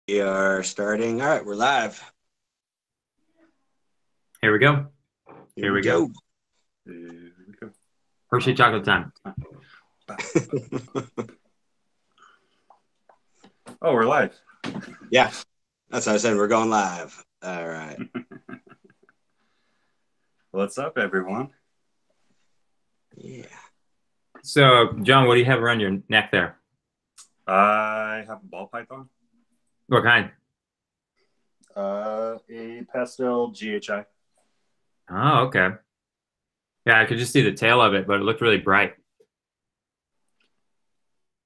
We are starting. All right, we're live. Here we go. Here we go. Here we go. Hershey chocolate time. Oh, we're live. Yeah, that's what I said. We're going live. All right. What's up, everyone? Yeah. So, John, what do you have around your neck there? I have a ball python. What kind? A pastel GHI. Oh, okay. Yeah, I could just see the tail of it, but it looked really bright.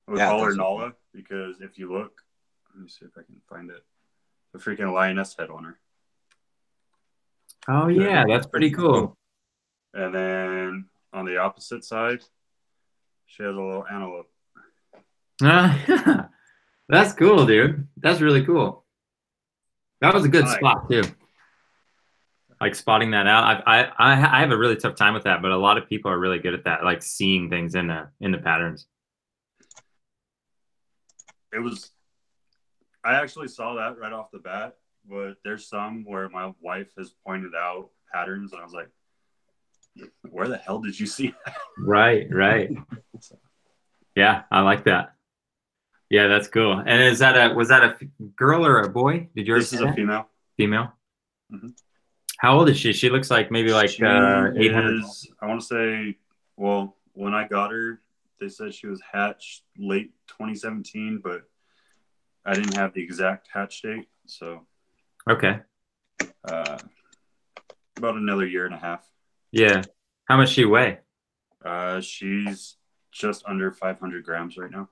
We Yeah, call her those are Nala because if you look, let me see if I can find it. The freaking lioness head on her. Oh, yeah, that's pretty cool. And then on the opposite side, she has a little antelope. That's cool, dude. That's really cool. That was a good Hi. spot too. Like spotting that out. I have a really tough time with that, but a lot of people are really good at that, like seeing things in the patterns. I actually saw that right off the bat, but there's some where my wife has pointed out patterns, and I was like, where the hell did you see that? Right. Yeah, I like that. Yeah, that's cool. And was that a girl or a boy? Did you ever This see is a that? female. Female? Mm-hmm. How old is she? She looks like maybe like She 800. is, I want to say, well, when I got her, they said she was hatched late 2017, but I didn't have the exact hatch date. So, Okay. about another year and a half. Yeah. How much she weigh? She's just under 500 grams right now.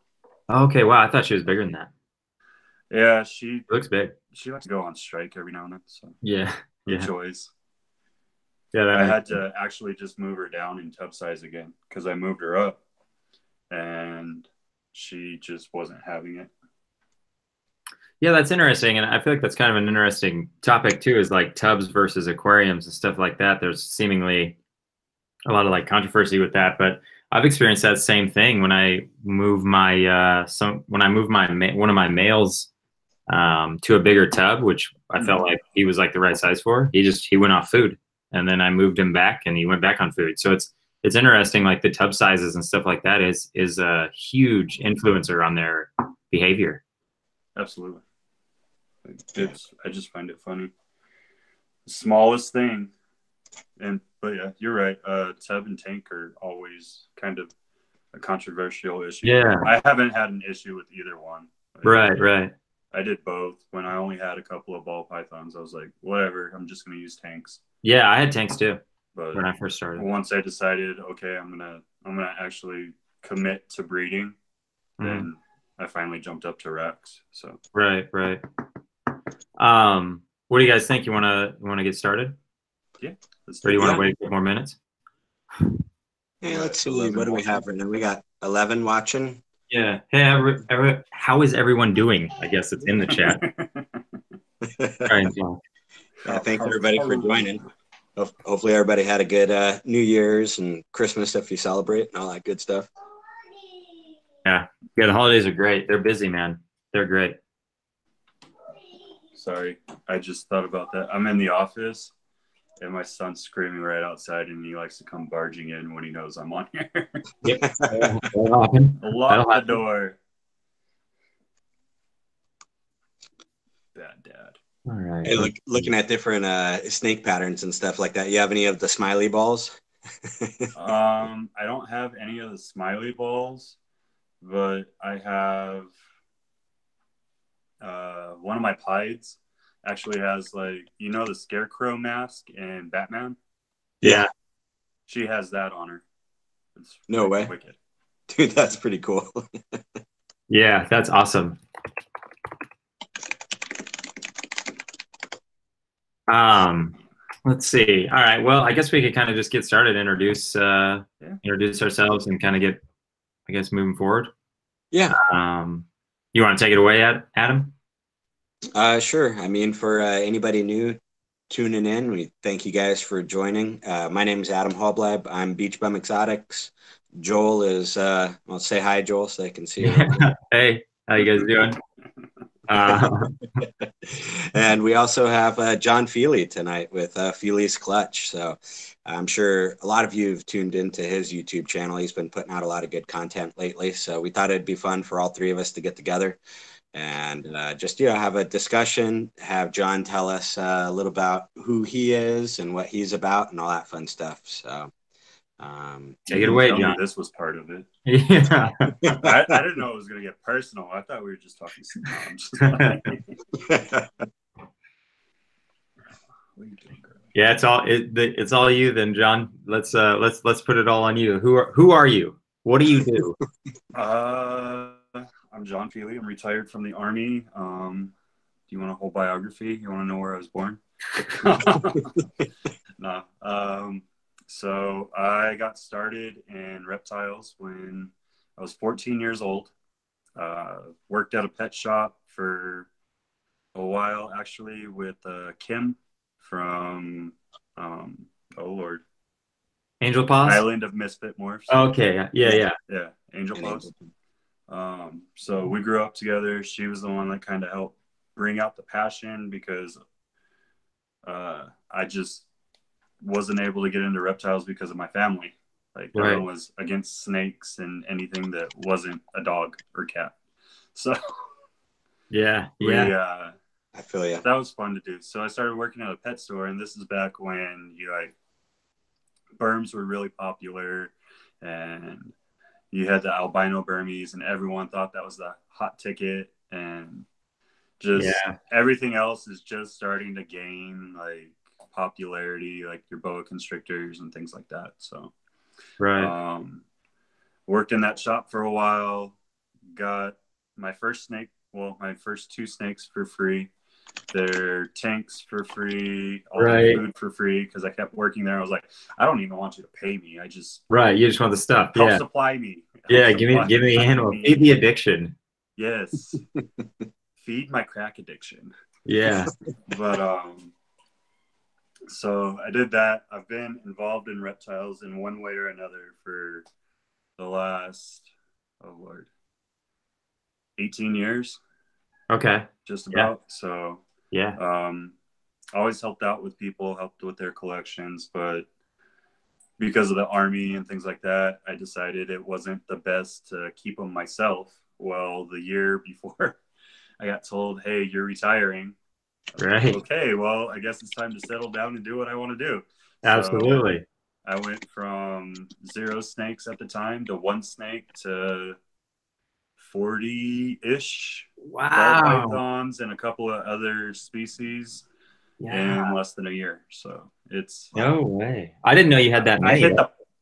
Okay. Wow. I thought she was bigger than that. Yeah, she Looks big. likes to go on strike every now and then. So, Yeah. no Yeah. choice. Yeah. I had to actually just move her down in tub size again because I moved her up and she just wasn't having it. Yeah, that's interesting. And I feel like that's kind of an interesting topic too, is like tubs versus aquariums and stuff like that. There's seemingly a lot of like controversy with that, but I've experienced that same thing when I move my one of my males to a bigger tub, which I felt like he was like the right size for. He went off food, and then I moved him back, and he went back on food. So it's interesting, like the tub sizes and stuff like that is a huge influencer on their behavior. Absolutely. I just find it funny. The smallest thing. But yeah, you're right. Tub and tank are always kind of a controversial issue. Yeah. I haven't had an issue with either one. Right. I did both. When I only had a couple of ball pythons, I was like, whatever, I'm just going to use tanks. Yeah, I had tanks too But when I first started. once I decided, okay, I'm gonna actually commit to breeding, then I finally jumped up to Rex. So Right. What do you guys think? You wanna get started? yeah. Or do you want to wait a few more minutes? Yeah, let's see. What do we have right now? We got 11 watching. Yeah. Hey, how is everyone doing? I guess it's in the chat. Yeah, thanks everybody for joining. Hopefully everybody had a good New Year's and Christmas if you celebrate and all that good stuff. Yeah, the holidays are great. They're busy, man. They're great. Sorry, I just thought about that. I'm in the office, and my son's screaming right outside, and he likes to come barging in when he knows I'm on here. Yep. Lock the door. Bad dad. All right. Hey, looking at different snake patterns and stuff like that. You have any of the smiley balls? I don't have any of the smiley balls, but I have one of my pieds actually has, like, the scarecrow mask in Batman. Yeah, she has that on her. It's no way, wicked. Dude. That's pretty cool. Yeah, that's awesome. Let's see. All right. Well, I guess we could kind of just get started, introduce ourselves, and kind of get, I guess, moving forward. Yeah. You want to take it away, Adam? Sure. I mean, for anybody new tuning in, we thank you guys for joining. My name is Adam Hoblab. I'm Beach Bum Exotics. Joel is, well, say hi, Joel, so I can see you. Hey, how you guys doing? Uh, And we also have Jon Fealy tonight with Fealy's Clutch. So I'm sure a lot of you have tuned into his YouTube channel. He's been putting out a lot of good content lately. So we thought it'd be fun for all three of us to get together and just, have a discussion, have Jon tell us a little about who he is and what he's about and all that fun stuff. So You take it didn't away, tell me Jon. this was part of it. Yeah. I didn't know it was going to get personal. I thought we were just talking some Yeah, it's all you then, Jon. Let's put it all on you. Who are you? What do you do? I'm Jon Fealy. I'm retired from the Army. Do you want a whole biography? You want to know where I was born? No. So I got started in reptiles when I was 14 years old. Worked at a pet shop for a while, actually, with Kim from, oh Lord, Angel Paws? Island of Misfit Morphs. Okay, yeah. Angel Paws. So we grew up together. She was the one that kind of helped bring out the passion because I just wasn't able to get into reptiles because of my family. Like everyone was against snakes and anything that wasn't a dog or cat. So yeah. I feel you. That was fun to do. So I started working at a pet store, and this is back when Burms were really popular, and you had the albino Burmese, and everyone thought that was the hot ticket, and just everything else is just starting to gain popularity, like your boa constrictors and things like that. So worked in that shop for a while, got my first snake, my first two snakes for free, their tanks for free, all their food for free, because I kept working there. I was like, I don't even want you to pay me. I just you just want the stuff. Help supply me. Give me the animal. Feed the addiction. Yes. Feed my crack addiction. Yeah. But so I did that. I've been involved in reptiles in one way or another for the last 18 years. Okay. Just about. So yeah. Always helped out with people, helped with their collections, but because of the Army and things like that, I decided it wasn't the best to keep them myself. Well, the year before I got told, hey, you're retiring. Right. Okay, well, I guess it's time to settle down and do what I want to do. Absolutely. So I went from 0 snakes at the time to 1 snake to 40-ish ball pythons and a couple of other species in less than a year. So it's no way. I didn't know you had that many.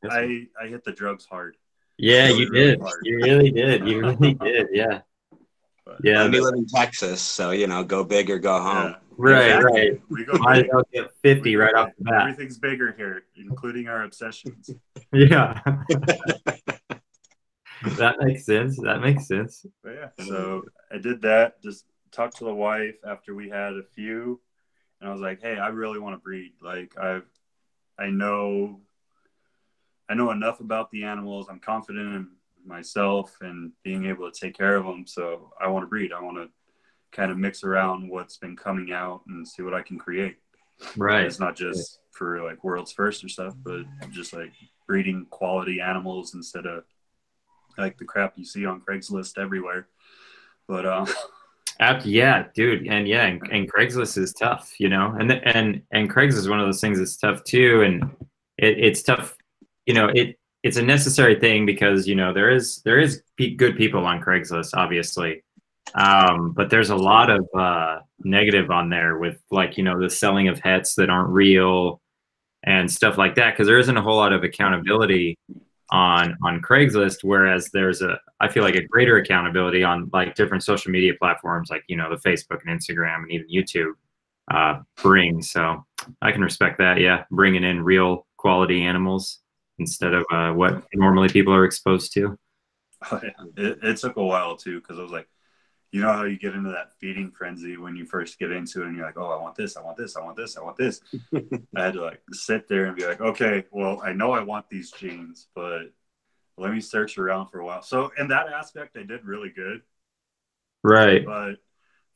I hit the drugs hard. Yeah, you did. You really did. You really did. Yeah. And we live in Texas, so go big or go home. Right. We go might big. As well get 50 right off the bat. Everything's bigger here, including our obsessions. Yeah. That makes sense. But yeah, so I did that. Just talked to the wife after we had a few, and I was like, "Hey, I really want to breed. Like, I know enough about the animals. I'm confident in myself and being able to take care of them. So I want to breed. I want to kind of mix around what's been coming out and see what I can create. Right. It's not just for world's first or stuff, but just breeding quality animals instead of the crap you see on Craigslist everywhere. But yeah, dude, and Craigslist is tough, and Craigslist is one of those things that's tough too, and it's tough, it's a necessary thing because there is good people on Craigslist, obviously, but there's a lot of negative on there with the selling of hets that aren't real and stuff like that, because there isn't a whole lot of accountability on Craigslist, whereas there's I feel like a greater accountability on different social media platforms the Facebook and Instagram and even YouTube bring. So I can respect that. Bringing in real quality animals instead of what normally people are exposed to. Oh, yeah. It took a while too, because I was like, how you get into that feeding frenzy when you first get into it, and you're like, oh, I want this, I want this, I want this, I want this. I had to sit there and be like, okay, well, I know I want these genes, but let me search around for a while. So in that aspect, I did really good. Right. But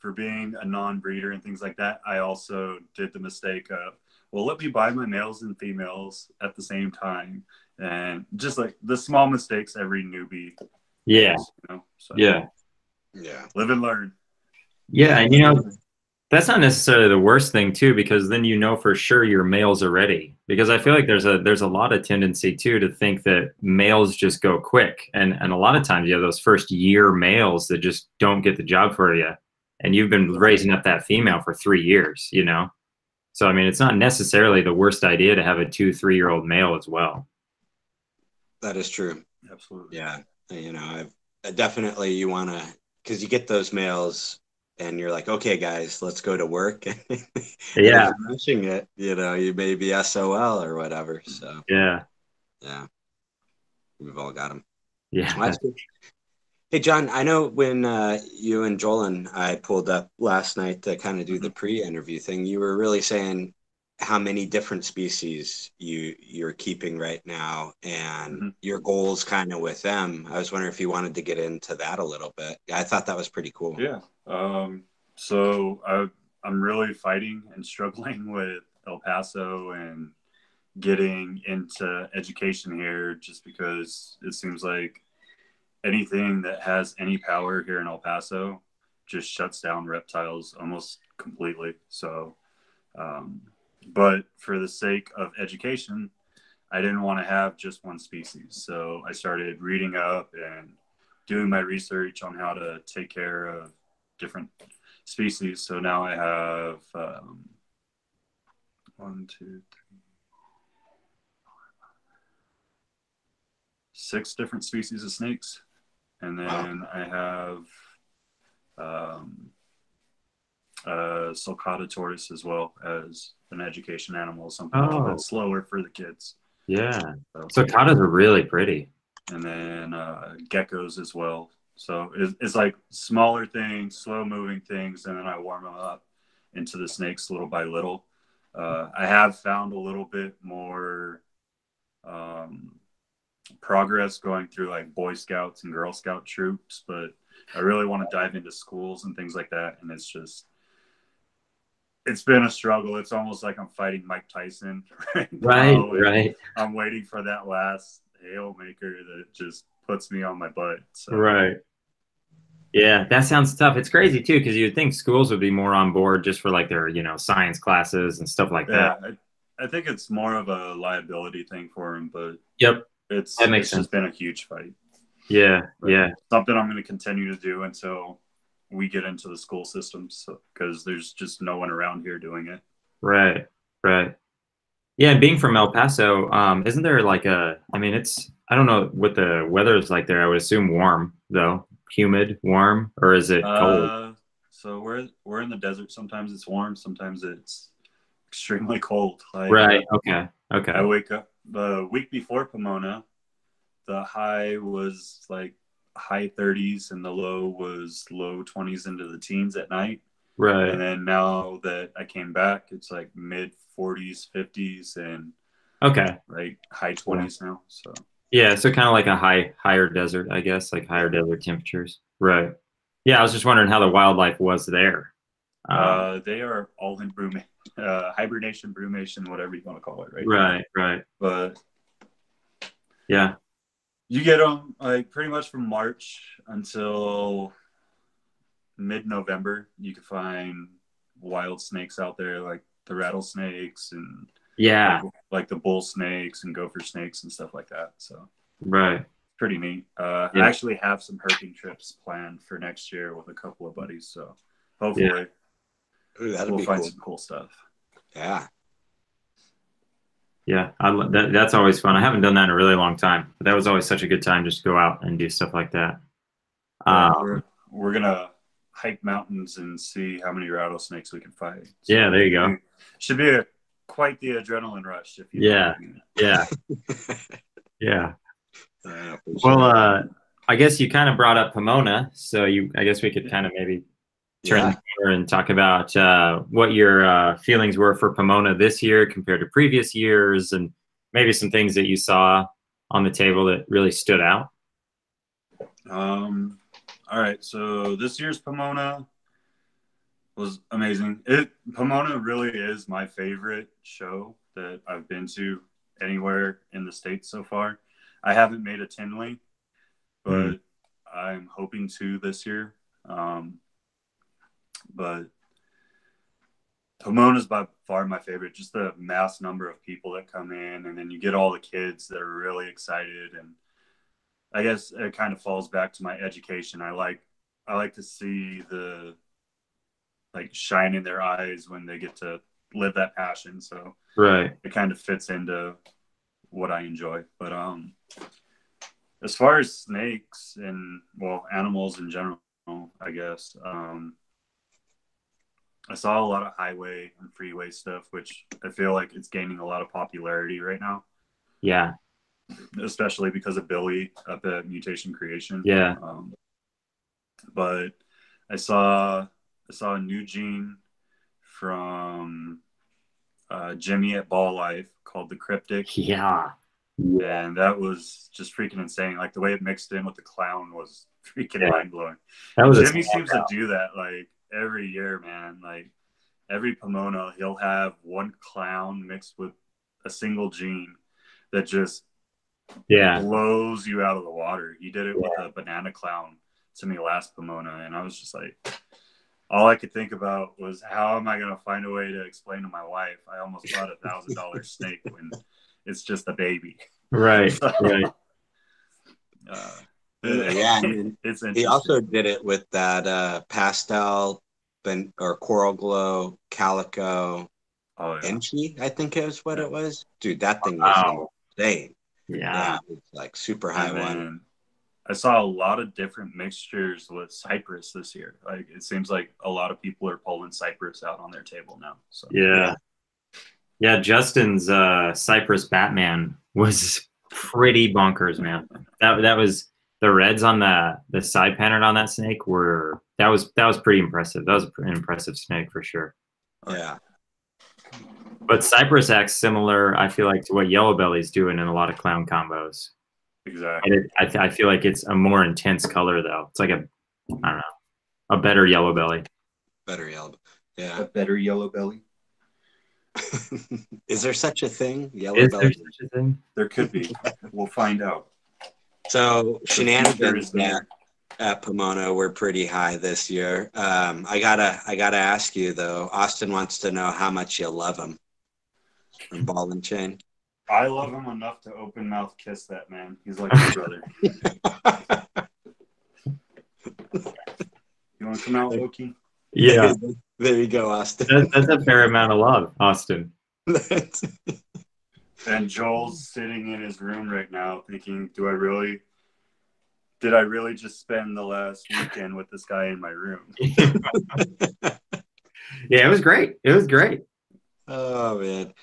for being a non-breeder and things like that, I also did the mistake of, well, let me buy my males and females at the same time. And just like the small mistakes every newbie Yeah. makes, you know? So, Yeah. Yeah. live and learn. Yeah. And, you know, that's not necessarily the worst thing too, because then you know for sure your males are ready. Because I feel like there's a lot of tendency too to think that males just go quick, and a lot of times you have those first year males that just don't get the job for you, and you've been raising up that female for 3 years, you know. So I mean, it's not necessarily the worst idea to have a 2-3-year-old male as well. That is true. Absolutely. Yeah. You know, definitely you want to, because you get those males and you're like, okay, guys, let's go to work. And Yeah. if you're rushing it, you know, you may be SOL or whatever. So Yeah. yeah, we've all got them. Yeah. Well, that's good. Hey, John, I know when you and Joel and I pulled up last night to kind of do the pre-interview thing, you were really saying how many different species you're keeping right now and your goals kind of with them. I was wondering if you wanted to get into that a little bit. I thought that was pretty cool. Yeah. So I'm really fighting and struggling with El Paso and getting into education here, just because it seems like anything that has any power here in El Paso just shuts down reptiles almost completely. So, but for the sake of education, I didn't want to have just one species. So I started reading up and doing my research on how to take care of different species. So now I have 6 different species of snakes. And then I have sulcata tortoise as well as an education animal, something a little bit slower for the kids. Yeah. Sulcatas are really pretty. And then geckos as well. So it's like smaller things, slow moving things, and then I warm them up into the snakes little by little. I have found a little bit more progress going through like Boy Scouts and Girl Scout troops, but I really want to dive into schools and things like that. And it's been a struggle. It's almost like I'm fighting Mike Tyson right. I'm waiting for that last hail maker that just puts me on my butt. So. Right. Yeah, that sounds tough. It's crazy too, because you'd think schools would be more on board just for like their, you know, science classes and stuff like that. I think it's more of a liability thing for them, but yep, it's just been a huge fight. Yeah, yeah. Something I'm going to continue to do until we get into the school systems, because there's just no one around here doing it. Right, right. Yeah, and being from El Paso, isn't there like I mean, I don't know what the weather is like there. I would assume warm though, humid, warm, or is it cold? So we're in the desert. Sometimes it's warm, sometimes it's extremely cold. Like, right. Okay. I wake up the week before Pomona, the high was like high 30s and the low was low 20s into the teens at night. Right. And then now that I came back, it's like mid 40s, 50s, and like high 20s now. So yeah, so kind of like a higher desert, I guess, like higher desert temperatures. Right. Yeah, I was just wondering how the wildlife was there. They are all in hibernation, brumation, whatever you want to call it, right? Right, right. But yeah, you get them like pretty much from March until mid-November. You can find wild snakes out there, like the rattlesnakes and like the bull snakes and gopher snakes and stuff like that. So right, pretty neat. I actually have some herping trips planned for next year with a couple of buddies. So hopefully we'll find some cool stuff. Yeah. Yeah, that's always fun. I haven't done that in a really long time, but that was always such a good time just to go out and do stuff like that. We're gonna hike mountains and see how many rattlesnakes we can fight. So yeah, there you go. Should be quite the adrenaline rush. If you yeah. Well, I guess you kind of brought up Pomona, so I guess we could kind of maybe turn the corner and talk about what your feelings were for Pomona this year compared to previous years, and maybe some things that you saw on the table that really stood out. All right, so this year's Pomona, was amazing. Pomona really is my favorite show that I've been to anywhere in the States so far. I haven't made a Tinley, but I'm hoping to this year. But Pomona's by far my favorite. Just the mass number of people that come in, and then you get all the kids that are really excited. And I guess it kind of falls back to my education. I like to see the shine in their eyes when they get to live that passion. So Right. it kind of fits into what I enjoy. But as far as snakes and animals in general, I guess I saw a lot of highway and freeway stuff, which I feel like it's gaining a lot of popularity right now. Yeah. Especially because of Billy up at Mutation Creation. Yeah. But I saw a new gene from Jimmy at Ball Life called the Cryptic. Yeah. And that was just freaking insane. Like the way it mixed in with the clown was freaking mind blowing. Jimmy seems to do that like every year, man. Like every Pomona, he'll have one clown mixed with a single gene that just blows you out of the water. He did it with a banana clown to me last Pomona, and I was just like, all I could think about was how am I going to find a way to explain to my wife I almost bought $1,000 snake when it's just a baby. Right. So, right. Yeah, I mean, it's interesting. he also did it with that pastel or coral glow calico Enchi, I think is what it was. Dude, that thing was insane. Yeah, it was like super high one. I saw a lot of different mixtures with cypress this year. Like it seems like a lot of people are pulling cypress out on their table now. So yeah. Justin's Cypress Batman was pretty bonkers, man. That was the reds on the side pattern on that snake that was pretty impressive. That was an impressive snake for sure. Yeah. But Cypress acts similar, I feel like, to what Yellow Belly's doing in a lot of clown combos. Exactly. I feel like it's a more intense color though. It's like a better Yellow Belly. Better yellow. Yeah. A better Yellow Belly. Is there such a thing? Yellow belly? There such a thing? There could be. We'll find out. So shenanigans at Pomona were pretty high this year. I gotta ask you though. Austin wants to know how much you love him from Ball and Chain. I love him enough to open mouth kiss that man. He's like my brother. You want to come out, Loki? Yeah. There you go, Austin. That's a fair amount of love, Austin. And Joel's sitting in his room right now thinking, did I really just spend the last weekend with this guy in my room? Yeah, it was great. It was great. Oh, man.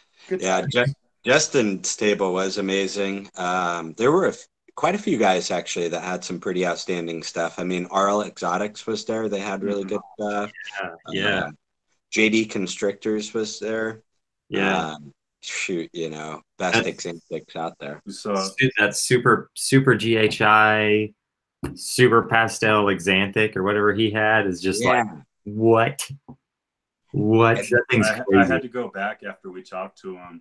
Justin's table was amazing. There were quite a few guys, actually, that had some pretty outstanding stuff. I mean, RL Exotics was there. They had really good stuff. Yeah. JD Constrictors was there. Yeah. Best exotics out there. So that super GHI, super pastel exanthic or whatever he had is just like, what? That thing's crazy. I had to go back after we talked to him,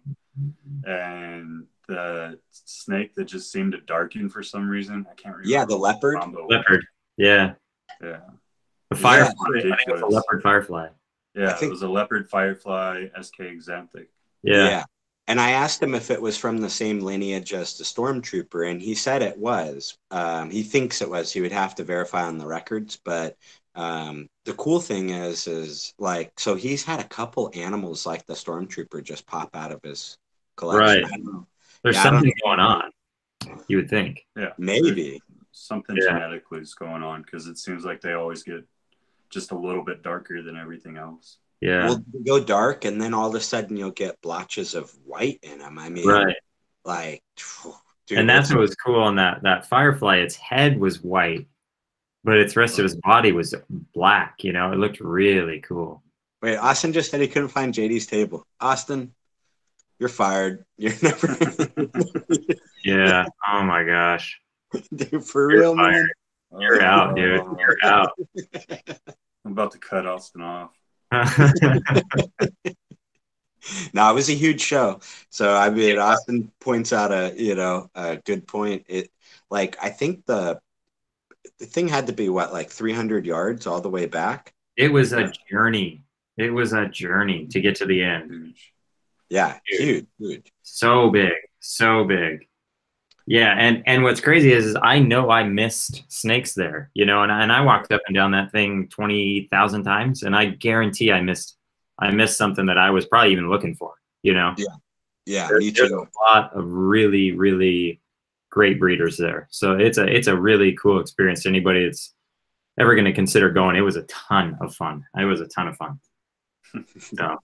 and the snake that just seemed to darken for some reason. I can't remember. Yeah, the leopard. Leopard. Yeah. Yeah. The firefly. I think it was a leopard firefly. Yeah, it was a leopard firefly SK exanthic. Yeah. And I asked him if it was from the same lineage as the Stormtrooper, and he said it was. He thinks it was. He would have to verify on the records, but the cool thing is like, so he's had a couple animals like the Stormtrooper just pop out of his collection. Right. There's something going on, you would think. Yeah. Maybe. Something genetically is going on, because it seems like they always get just a little bit darker than everything else. Yeah. Well, go dark, and then all of a sudden you'll get blotches of white in them. I mean, like, dude, and that's what was cool on that firefly. Its head was white, but its rest of his body was black. It looked really cool. Wait, Austin just said he couldn't find JD's table. Austin, you're fired. You're never. Yeah. Oh my gosh. Dude, for real, man. You're out, dude. You're out. I'm about to cut Austin off. No, it was a huge show. So I mean, Austin points out a good point. It like I think the thing had to be what, like 300 yards all the way back. It was a journey. It was a journey to get to the end. Yeah, Dude. huge. So big, so big. Yeah, and what's crazy is I know I missed snakes there, you know, and I walked up and down that thing 20,000 times, and I guarantee I missed something that I was probably even looking for, you know. Yeah, There's me too. a lot of really, really great breeders there, so it's a really cool experience to anybody that's ever going to consider going. It was a ton of fun. It was a ton of fun. So.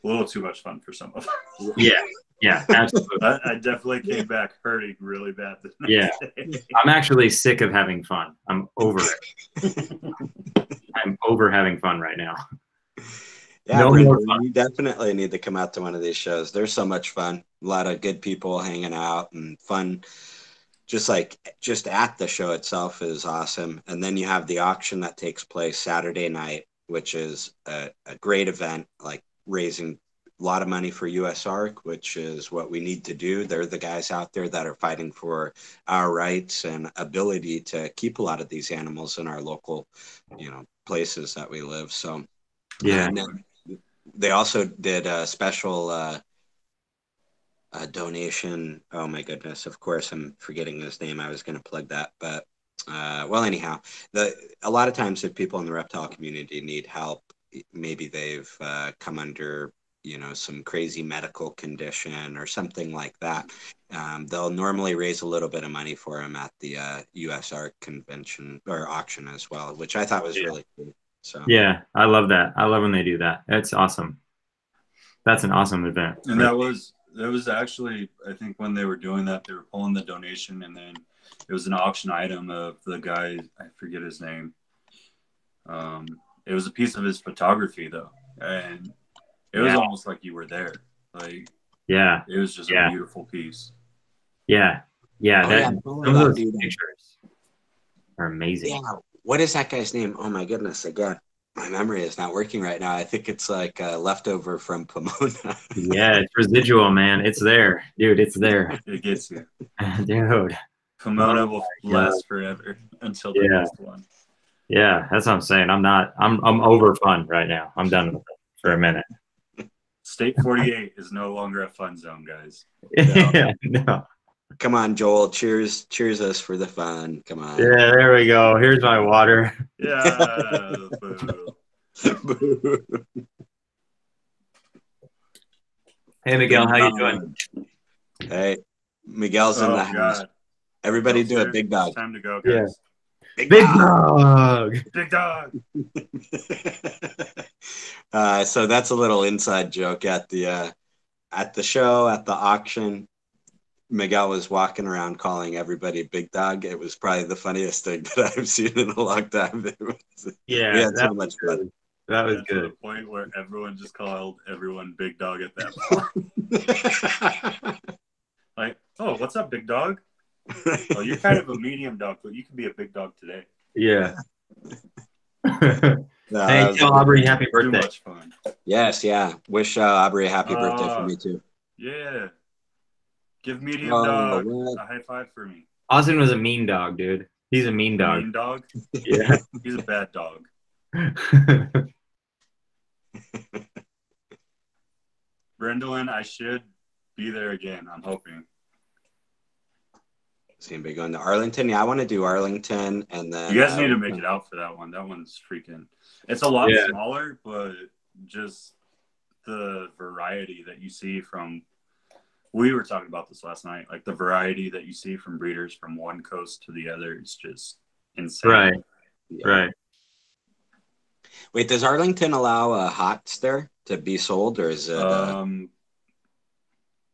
A little too much fun for some of them. Yeah, absolutely. I definitely came back hurting really bad. Yeah, I'm actually sick of having fun. I'm over it. I'm over having fun right now. Yeah, no Brendan, more fun. you definitely need to come out to one of these shows. They're so much fun. A lot of good people hanging out and fun. Just at the show itself is awesome. And then you have the auction that takes place Saturday night, which is a great event, like raising a lot of money for USARK, which is what we need to do. They're the guys out there that are fighting for our rights and ability to keep a lot of these animals in our local, places that we live. So, Yeah. And then they also did a special donation. Oh my goodness! Of course, I'm forgetting his name. I was going to plug that, but well, anyhow, a lot of times if people in the reptile community need help, maybe they've come under some crazy medical condition or something like that. They'll normally raise a little bit of money for them at the USR convention or auction as well, which I thought was really cool. So yeah, I love that. I love when they do that. That's awesome. That's an awesome event. And that was actually, I think when they were doing that, they were pulling the donation, and then it was an auction item of the guy, I forget his name. It was a piece of his photography though, and it was almost like you were there. Like, yeah, it was just a beautiful piece. Yeah. Some of those pictures are amazing. Yeah. What is that guy's name? Oh my goodness! Again, my memory is not working right now. I think it's like leftover from Pomona. Yeah, it's residual, man. It's there, dude. It's there. It gets you, dude. Pomona will last forever until the next one. Yeah, that's what I'm saying. I'm over fun right now. I'm done with it for a minute. State48 is no longer a fun zone, guys. No. Come on, Joel. Cheers us for the fun. Come on. Yeah, there we go. Here's my water. Yeah. Boo. Hey, Miguel, how you doing? Hey, Miguel's in the house. God. Everybody do a big dog. It's time to go, guys. Yeah. Big dog. Big dog. So that's a little inside joke at the show, at the auction. Miguel was walking around calling everybody big dog. It was probably the funniest thing that I've seen in a long time. We had so much fun. That was good. To the point where everyone just called everyone big dog at that point. Like, oh, what's up, big dog? Oh, you're kind of a medium dog, but you can be a big dog today. Yeah. Hey, tell Aubrey happy birthday. Too much fun. Yes, yeah. Wish Aubrey a happy birthday for me too. Yeah. Give medium dog a high five for me. Austin was a mean dog, dude. He's a mean dog. Mean dog? Yeah. He's a bad dog. Brendan, I should be there again. I'm hoping. Is anybody going to Arlington? Yeah, I want to do Arlington, and then you guys need to make it out for that one. That one's freaking. It's a lot smaller, but just the variety that you see from. We were talking about this last night. Like the variety that you see from breeders from one coast to the other is just insane. Right. Yeah. Right. Wait, does Arlington allow hots there to be sold, or is it?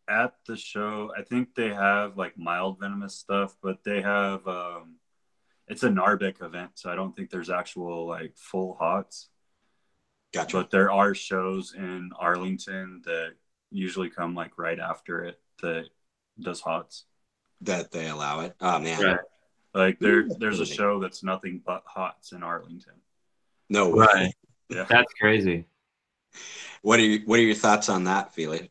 At the show, I think they have like mild venomous stuff, but they have it's a Narbec event, so I don't think there's actual like full hots. Gotcha. But there are shows in Arlington that usually come like right after it that does hots. That they allow it. Oh man. Right. Like there's a show that's nothing but hots in Arlington. No way. Yeah. That's crazy. What are your thoughts on that, Feely?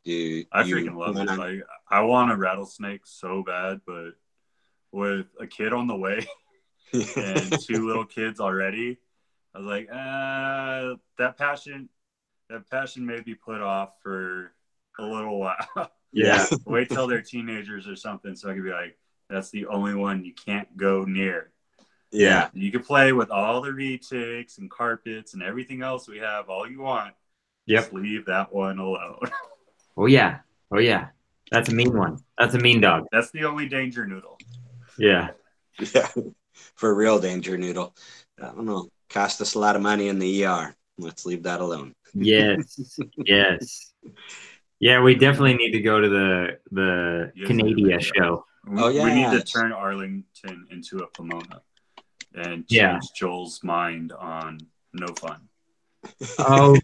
I freaking love it. Like, I want a rattlesnake so bad, but with a kid on the way and 2 little kids already, I was like, that passion may be put off for a little while. Yeah. Wait till they're teenagers or something, so I could be like, that's the only one you can't go near. Yeah. You can play with all the retics and carpets and everything else we have all you want. Yep. Just leave that one alone. Oh yeah. Oh yeah. That's a mean one. That's a mean dog. That's the only danger noodle. Yeah. Yeah. For a real danger noodle. I don't know. Cost us a lot of money in the ER. Let's leave that alone. Yes. Yes. Yeah, we definitely need to go to the Canada show. We need to turn Arlington into a Pomona and change Joel's mind on no fun. Oh,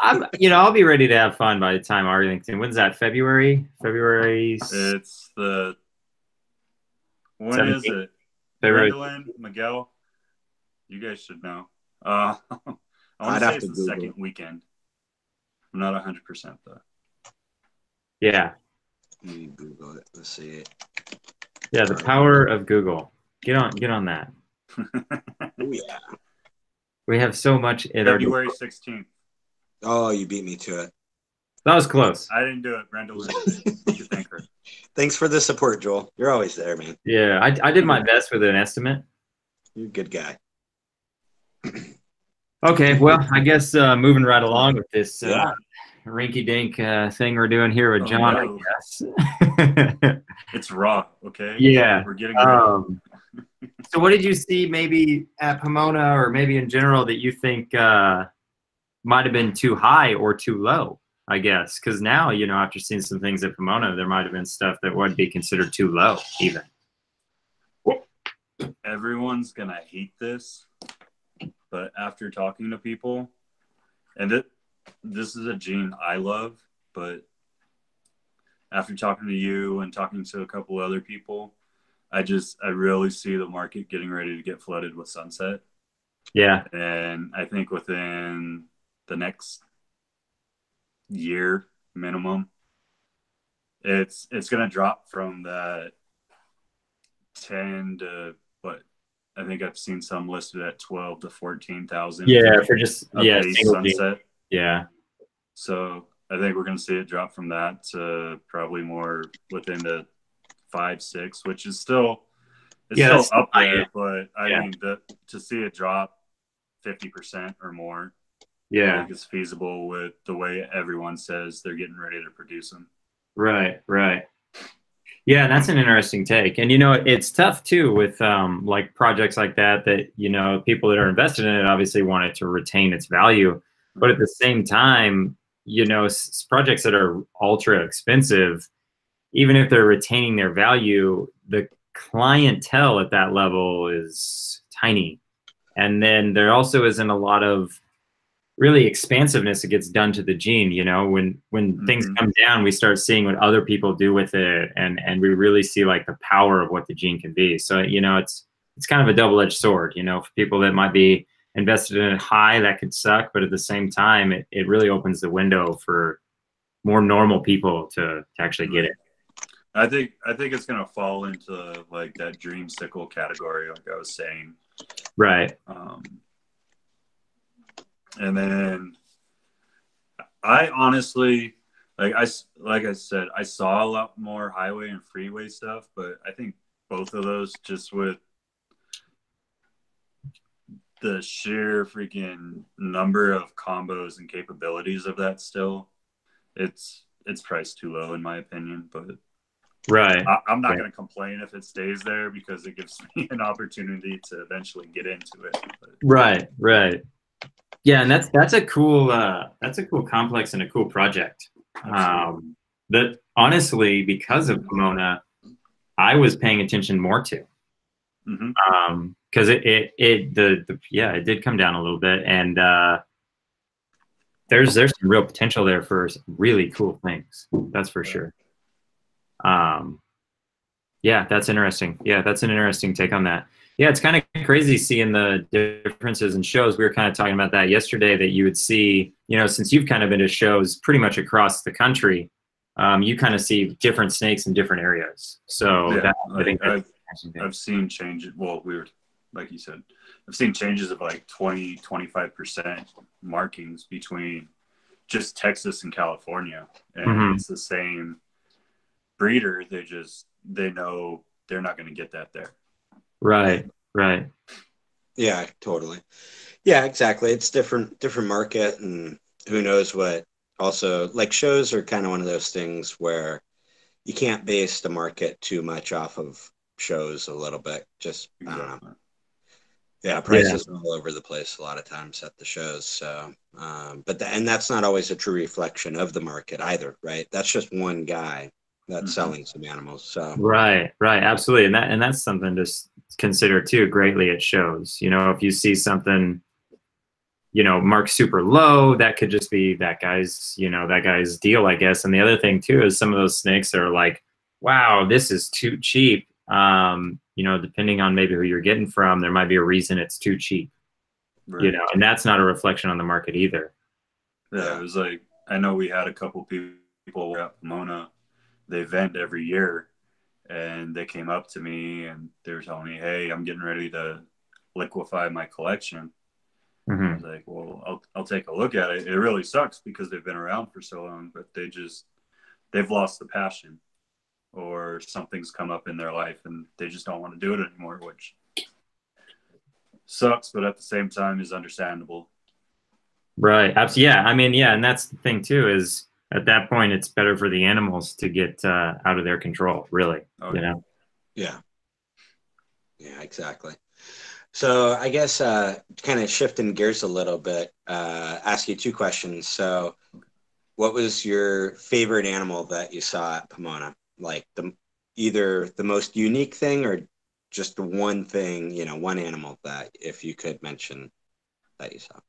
I'll be ready to have fun by the time Arlington. When's that? February? It's the when 17th? Is it? Gwendolyn, Miguel, you guys should know. I want to say it's the second weekend. I'm not 100% though. Yeah. Let me Google it. Let's see it. Yeah, the power of Google. Get on that. Oh yeah. We have so much in February 16th. Oh, you beat me to it. That was close. I didn't do it. Brenda did it. You should thank her. Thanks for the support, Joel. You're always there, man. Yeah, I did my best with an estimate. You're a good guy. Okay, well, I guess moving right along with this rinky-dink thing we're doing here with John, no. I guess. It's raw, okay? Yeah. We're getting so what did you see maybe at Pomona or maybe in general that you think might have been too high or too low, I guess? Because now, after seeing some things at Pomona, there might have been stuff that would be considered too low even. Everyone's going to hate this, but after talking to people, and this is a gene I love, but after talking to you and talking to a couple other people, I really see the market getting ready to get flooded with sunset. Yeah. And I think within the next year minimum, it's going to drop from that 10 to what I think I've seen some listed at 12 to 14,000. Yeah, for just sunset. Yeah. So I think we're going to see it drop from that to probably more within the 5-6, which is still up there. But I mean, to see it drop 50% or more, I think it's feasible with the way everyone says they're getting ready to produce them. Right. Yeah, that's an interesting take. And, it's tough, too, with like projects like that, people that are invested in it obviously want it to retain its value. But at the same time, projects that are ultra expensive, even if they're retaining their value, the clientele at that level is tiny. And then there also isn't a lot of really expansiveness that gets done to the gene. When things come down, we start seeing what other people do with it, and we really see like the power of what the gene can be. So it's kind of a double-edged sword. For people that might be invested in it high, that could suck, but at the same time, it really opens the window for more normal people to actually get it. I think it's gonna fall into like that dreamsicle category, like I was saying. Right. And then I honestly, like I said, I saw a lot more highway and freeway stuff, but I think both of those, just with the sheer freaking number of combos and capabilities of that, still, it's priced too low in my opinion. But right, I'm not going to complain if it stays there because it gives me an opportunity to eventually get into it. But. Right. Yeah, and that's a cool complex and a cool project. That honestly, because of Pomona, I was paying attention more to. Because it did come down a little bit, and there's some real potential there for some really cool things. That's for sure. Yeah, that's interesting. Yeah, that's an interesting take on that. Yeah, it's kind of crazy seeing the differences in shows. We were kind of talking about that yesterday, that you would see, you know, since you've kind of been to shows pretty much across the country, you kind of see different snakes in different areas. So Yeah, that, I like think that's interesting. I've seen changes. Well, we were, like you said, I've seen changes of like 20-25% markings between just Texas and California, and Mhm. it's the same breeder. They know they're not going to get that there. Right, right. Yeah, totally. Yeah, exactly. It's different market, and who knows what. Also, like shows are kind of one of those things where you can't base the market too much off of shows a little bit. Just I don't know. Exactly. Yeah, Yeah, prices are all over the place a lot of times at the shows. So, and that's not always a true reflection of the market either, right? That's just one guy that's Mm-hmm. selling some animals. So, right, right. Absolutely. And that's something to consider too greatly at shows. You know, if you see something, you know, marked super low, that could just be that guy's, you know, that guy's deal, I guess. And the other thing too is some of those snakes are like, wow, this is too cheap. You know, depending on maybe who you're getting from, there might be a reason it's too cheap, you Right. know, and that's not a reflection on the market either. Yeah, it yeah. was like I know we had a couple people at Pomona. They vent every year, and they came up to me and they were telling me, "Hey, I'm getting ready to liquefy my collection." I was Hmm. like, "Well, I'll take a look at it. It really sucks because they've been around for so long, but they've lost the passion, or something's come up in their life and they just don't want to do it anymore, which sucks, but at the same time is understandable." Right. Yeah. I mean, yeah. And that's the thing too, is at that point, it's better for the animals to get out of their control, really, Oh you yeah. know? Yeah. Yeah, exactly. So I guess kind of shifting gears a little bit, ask you two questions. So what was your favorite animal that you saw at Pomona? Like either the most unique thing or just the one thing, you know, one animal that if you could mention that you saw.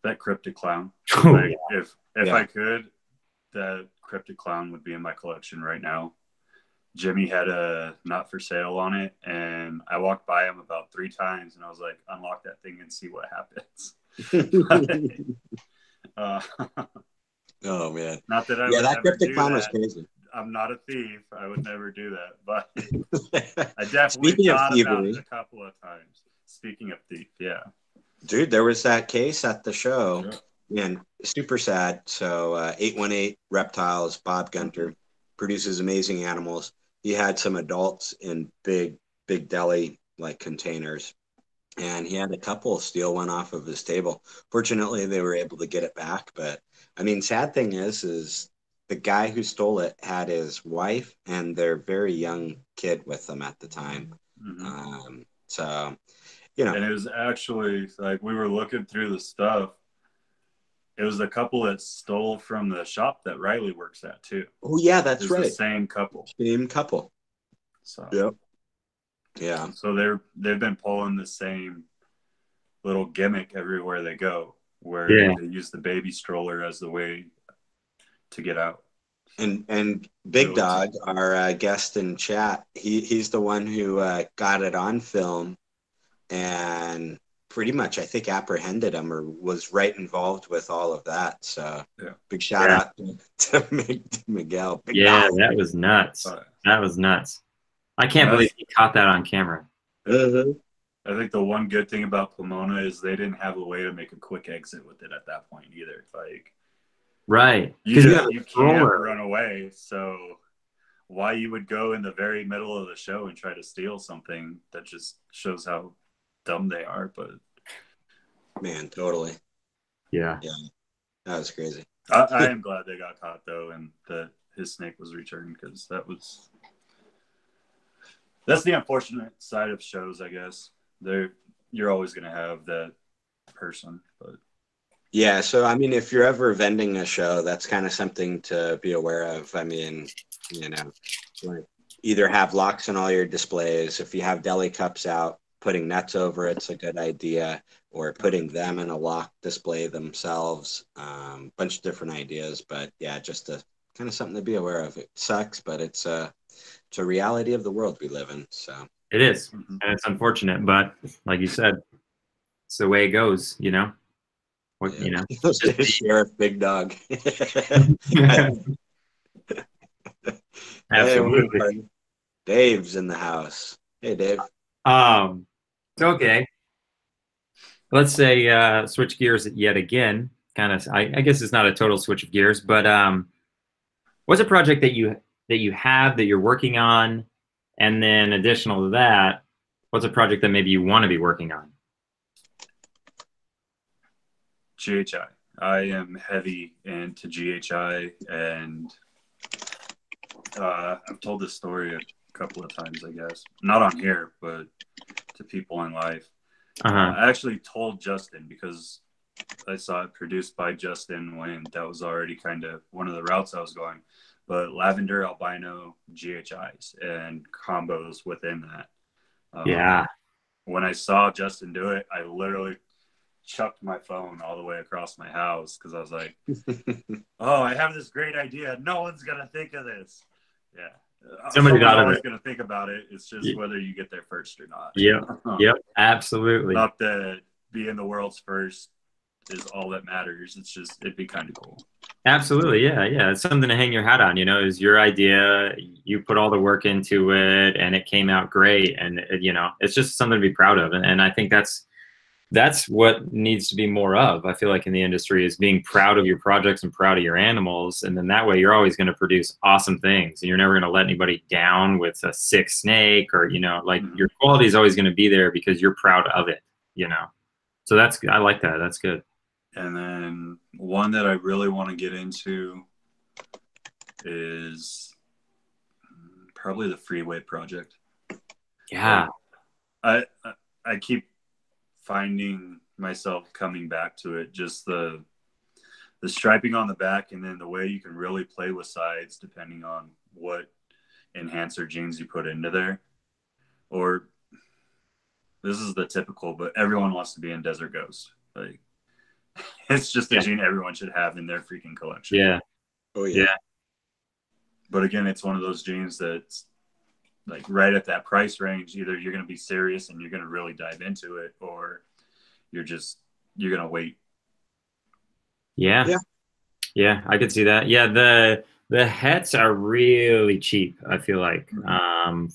That cryptid clown. Oh, Like yeah. if Yeah. I could, that cryptid clown would be in my collection right now. Jimmy had a not for sale on it, and I walked by him about 3 times, and I was like, "Unlock that thing and see what happens." uh, Oh man. not that I Yeah, would that ever cryptic do clown was that. crazy. I'm not a thief. I would never do that, but I definitely Speaking of thought about it a thievery, couple of times. Speaking of thief, yeah. dude, there was that case at the show. Yeah. Man, super sad. So 818 Reptiles, Bob Mm-hmm. Gunter, produces amazing animals. He had some adults in big deli like containers, and he had a couple steal one off of his table. Fortunately, they were able to get it back. But I mean, sad thing is the guy who stole it had his wife and their very young kid with them at the time. Mm-hmm. So you know, And it was actually like we were looking through the stuff. It was the couple that stole from the shop that Riley works at too. oh yeah, It that's was the right, same couple. same couple. So Yep. Yeah. they've been pulling the same little gimmick everywhere they go, where Yeah. they use the baby stroller as the way to get out. So And Big really tough. Dog, our guest in chat, he's the one who got it on film and pretty much I think apprehended him or was right involved with all of that. So Yeah. big shout Yeah. out to Miguel. Big Yeah. Dog. That was nuts. But, That was nuts. I and can't believe he caught that on camera. yeah. Mhm. I think the one good thing about Pomona is they didn't have a way to make a quick exit with it at that point either. Like Right. Because you have a you can't stroller. run away. So why you would go in the very middle of the show and try to steal something, that just shows how dumb they are. But Man, totally. Yeah. Yeah, that was crazy. I am glad they got caught though, and that his snake was returned, because that's the unfortunate side of shows, I guess. You're always gonna have that person, but Yeah, so I mean, if you're ever vending a show, that's kind of something to be aware of. I mean, you know, like either have locks on all your displays. If you have deli cups out, putting nets over it's a good idea, or putting them in a lock display themselves. Bunch of different ideas, but yeah, just a kind of something to be aware of. It sucks, but it's it's a reality of the world we live in. So it is, and it's unfortunate, but like you said, it's the way it goes. You know, what you know, Sheriff Big Dog. Absolutely. Hey, Dave's in the house. Hey, Dave. Okay. Let's say switch gears yet again. Kind of, I guess it's not a total switch of gears, but what's a project that you have that you're working on, and then additional to that, what's a project that maybe you want to be working on? GHI. I am heavy into GHI, and I've told this story a couple of times, I guess. Not on here, but to people in life. I actually told Justin because I saw it produced by Justin when that was already kind of one of the routes I was going. But lavender, albino, GHIs, and combos within that. Yeah. When I saw Justin do it, I literally chucked my phone all the way across my house because I was like, oh, I have this great idea. No one's going to think of this. Yeah. Someone's always going to think about it. It's just whether you get there first or not. Yep. Absolutely. Not that being the world's first is all that matters. It's just, it'd be kind of cool. Absolutely. Yeah. It's something to hang your hat on, you know, is your idea. You put all the work into it and it came out great. And, you know, it's just something to be proud of. And I think that's what needs to be more of, I feel like, in the industry, is being proud of your projects and proud of your animals. And then that way you're always going to produce awesome things, and you're never going to let anybody down with a sick snake, or, you know, like your quality is always going to be there because you're proud of it, you know? So I like that. That's good. And then one that I really want to get into is probably the Freeway project. Yeah. I keep finding myself coming back to it, just the striping on the back, and then the way you can really play with sides depending on what enhancer genes you put into there. Or this is the typical, but everyone wants to be in Desert Ghost. Like, it's just a gene everyone should have in their freaking collection. Yeah. Oh yeah. But again, it's one of those genes that's like right at that price range. Either you're going to be serious and you're going to really dive into it, or you're going to wait. Yeah. I could see that. Yeah. The hets are really cheap, I feel like,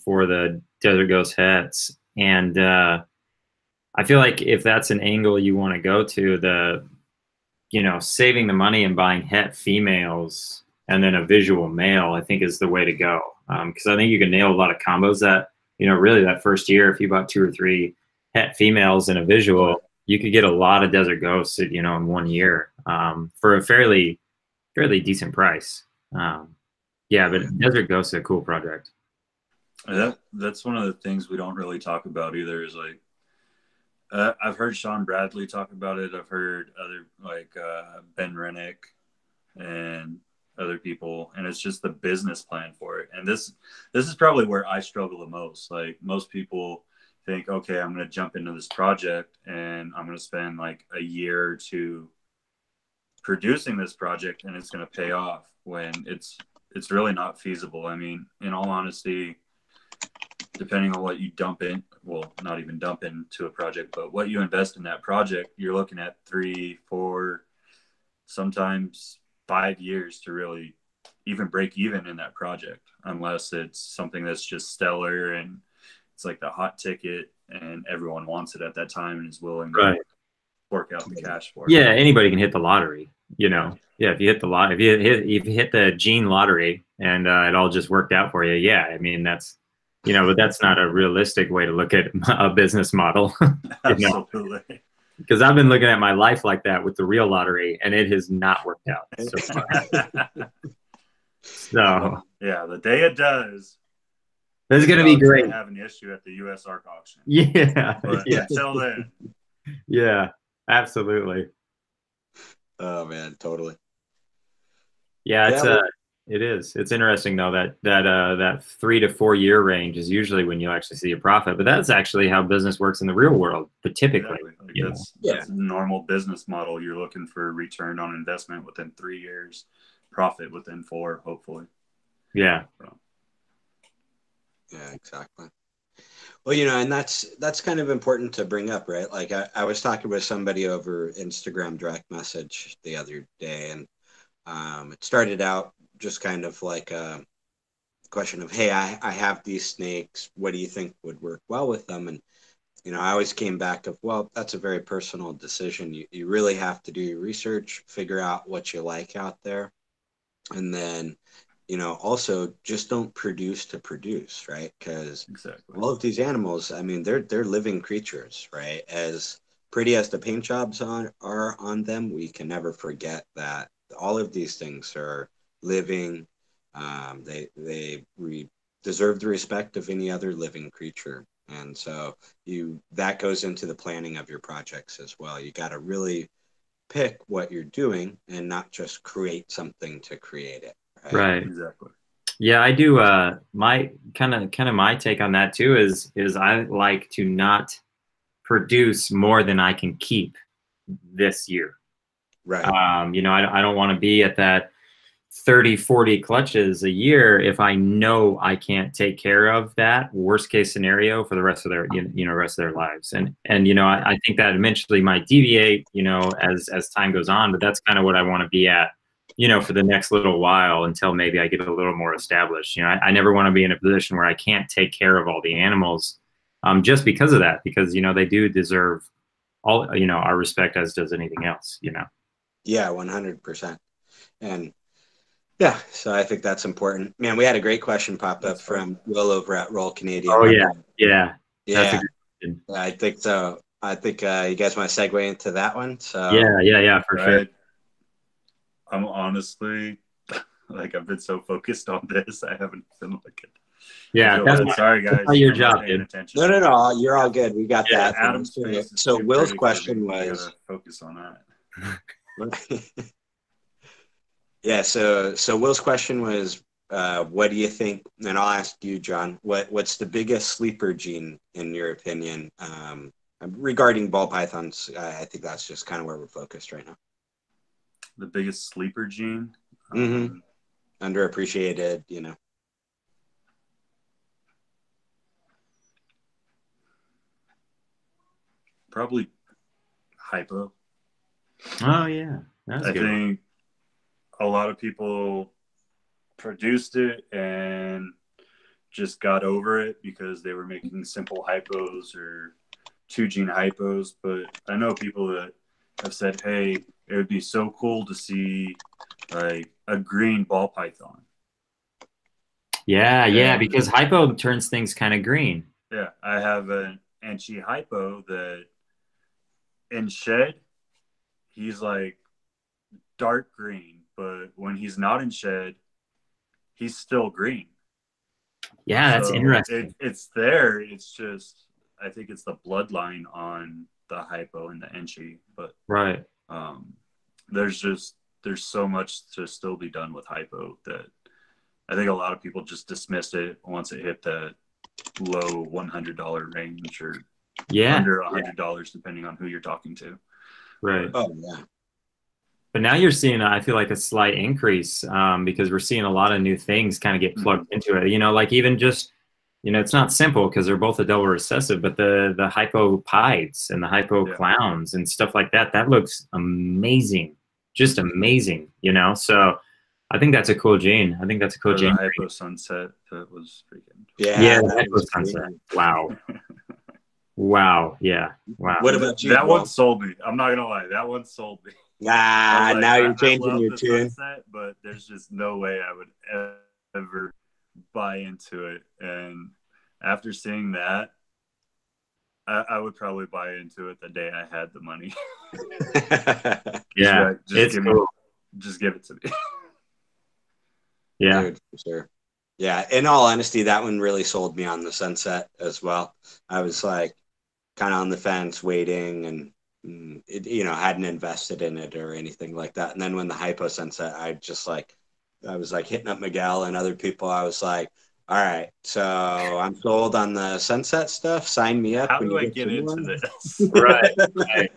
for the Desert Ghost hets. And I feel like if that's an angle you want to go to, saving the money and buying het females and then a visual male, I think, is the way to go. Because I think you can nail a lot of combos that, really that first year, if you bought 2 or 3 het females and a visual, you could get a lot of Desert Ghosts, in 1 year for a fairly decent price. But Desert Ghosts is a cool project. That's one of the things we don't really talk about either, is like, I've heard Sean Bradley talk about it. I've heard other, like Ben Rennick and other people, and it's just the business plan for it. And this is probably where I struggle the most. Like, most people think, okay, I'm going to jump into this project and I'm going to spend like a year or 2 producing this project and it's going to pay off, when it's really not feasible. I mean, in all honesty, depending on what you dump in, well, not even dump into a project, but what you invest in that project, you're looking at 3, 4, sometimes 5 years to really even break even in that project, unless it's something that's just stellar and it's like the hot ticket and everyone wants it at that time and is willing to fork out the cash for it. Yeah, anybody can hit the lottery, Yeah, if you hit the if you hit the gene lottery and it all just worked out for you, yeah, I mean, that's, but that's not a realistic way to look at a business model. Absolutely. Because I've been looking at my life like that with the real lottery, and it has not worked out so far. So yeah, the day it does, it's going to be great. Have an issue at the U.S. ARC auction. Yeah. But until then. Yeah, absolutely. Oh man, totally. Yeah, it is. It's interesting though that 3 to 4 year range is usually when you actually see a profit, but that's actually how business works in the real world. But typically, that's a normal business model. You're looking for return on investment within 3 years, profit within 4, hopefully. Yeah. Yeah, exactly. Well, and that's kind of important to bring up, right? Like I was talking with somebody over Instagram direct message the other day, and it started out just kind of like a question of, hey, I have these snakes. What do you think would work well with them? And I always came back of, well, that's a very personal decision. You really have to do your research, figure out what you like out there, and then also just don't produce to produce, right? Because Exactly. all of these animals, I mean, they're living creatures, right? As pretty as the paint jobs are on them, we can never forget that all of these things are living. They deserve the respect of any other living creature, and so that goes into the planning of your projects as well. You got to really pick what you're doing and not just create something to create it. Right. Exactly. Yeah, I do. My kind of my take on that too is I like to not produce more than I can keep this year. Right. I don't want to be at that 30, 40 clutches a year if I know I can't take care of that worst case scenario for the rest of their rest of their lives. And I think that eventually might deviate, as time goes on, but that's kind of what I want to be at, for the next little while until maybe I get a little more established. I never want to be in a position where I can't take care of all the animals, just because of that, because they do deserve all our respect, as does anything else. Yeah, 100%. And yeah, so I think that's important. Man, we had a great question pop up from Will over at Roll Canadian. Oh yeah. That's a Yeah, good question. I think so. I think you guys want to segue into that one. So Yeah, for sure. I'm honestly like, I've been so focused on this, I haven't been looking. Yeah, sorry guys. That's your job, dude. No, you're all good. We got that. Adam's face is so too Will's pretty question for me. was, gotta focus on that. Yeah, so Will's question was, what do you think? And I'll ask you, John, what's the biggest sleeper gene in your opinion, regarding ball pythons? I think that's just kind of where we're focused right now. The biggest sleeper gene? Underappreciated, Probably hypo. Oh yeah, I think a lot of people produced it and just got over it because they were making simple hypos or 2-gene hypos. But I know people that have said, hey, it would be so cool to see like a green ball python. Yeah, because hypo turns things kind of green. Yeah, I have an Enchi hypo that in shed, he's like dark green, but when he's not in shed, he's still green. Yeah, that's interesting. It's there. It's just, I think it's the bloodline on the hypo and the Enchi, but right. There's so much to still be done with hypo that I think a lot of people just dismiss it once it hit the low $100 range or under $100, depending on who you're talking to. Right. Oh yeah. But now you're seeing, I feel like, a slight increase, because we're seeing a lot of new things kind of get plugged into it. Like even just, it's not simple because they're both a double recessive, but the hypo pieds and the hypo clowns and stuff like that, that looks amazing, just amazing, So I think that's a cool gene. I think that's a cool gene. The hypo sunset, that was freaking. Yeah, the hypo sunset. Wow. Wow. Yeah. Wow. What about you? That one sold me. I'm not gonna lie. That one sold me. Nah, now you're changing your tune. Sunset, but there's just no way I would ever buy into it. And after seeing that, I would probably buy into it the day I had the money. Yeah, just give it to me. Yeah, dude, for sure. Yeah, in all honesty, that one really sold me on the sunset as well. I was like kind of on the fence, waiting, and hadn't invested in it or anything like that. And then when the hypo sunset, I was like hitting up Miguel and other people. I was like, all right, so I'm sold on the sunset stuff. Sign me up. How do I get into this? Right.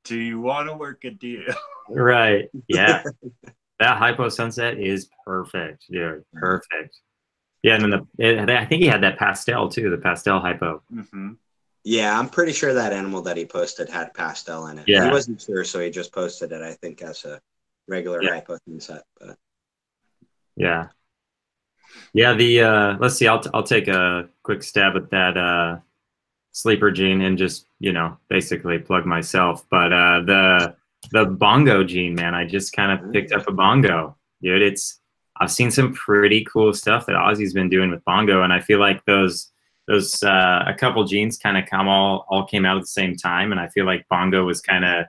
Do you want to work a deal? Right. Yeah. That hypo sunset is perfect, dude. Perfect. Yeah, and then I think he had that pastel too, the pastel hypo. Mm-hmm. Yeah, I'm pretty sure that animal that he posted had pastel in it. Yeah. He wasn't sure, so he just posted it, I think, as a regular hypo set. But yeah. Let's see, I'll take a quick stab at that sleeper gene and just, basically plug myself. But the bongo gene, man, I just kind of picked up a bongo. Dude, I've seen some pretty cool stuff that Ozzy's been doing with bongo, and I feel like those a couple genes kind of all came out at the same time, and I feel like bongo was kind of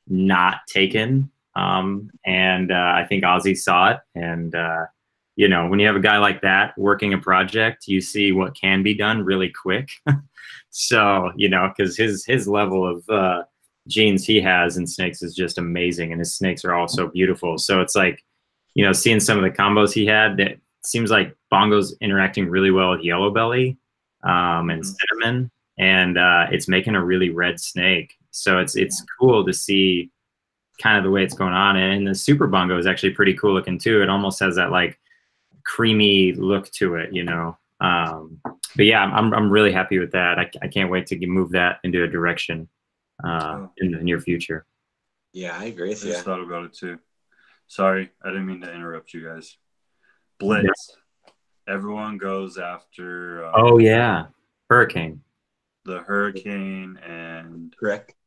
not taken. And I think Ozzy saw it, and when you have a guy like that working a project, you see what can be done really quick. So, because his level of genes he has in snakes is just amazing, and his snakes are all so beautiful. So it's like, seeing some of the combos he had, that seems like bongo's interacting really well with yellow belly and cinnamon, and it's making a really red snake. So it's cool to see kind of the way it's going on. And the super bongo is actually pretty cool looking too. It almost has that like creamy look to it, but yeah, I'm really happy with that. I can't wait to move that into a direction in the near future. Yeah, I agree with I you. just thought about it too. Sorry, I didn't mean to interrupt you guys. Blitz. Yeah. Everyone goes after. Oh yeah, hurricane. The hurricane and Trick.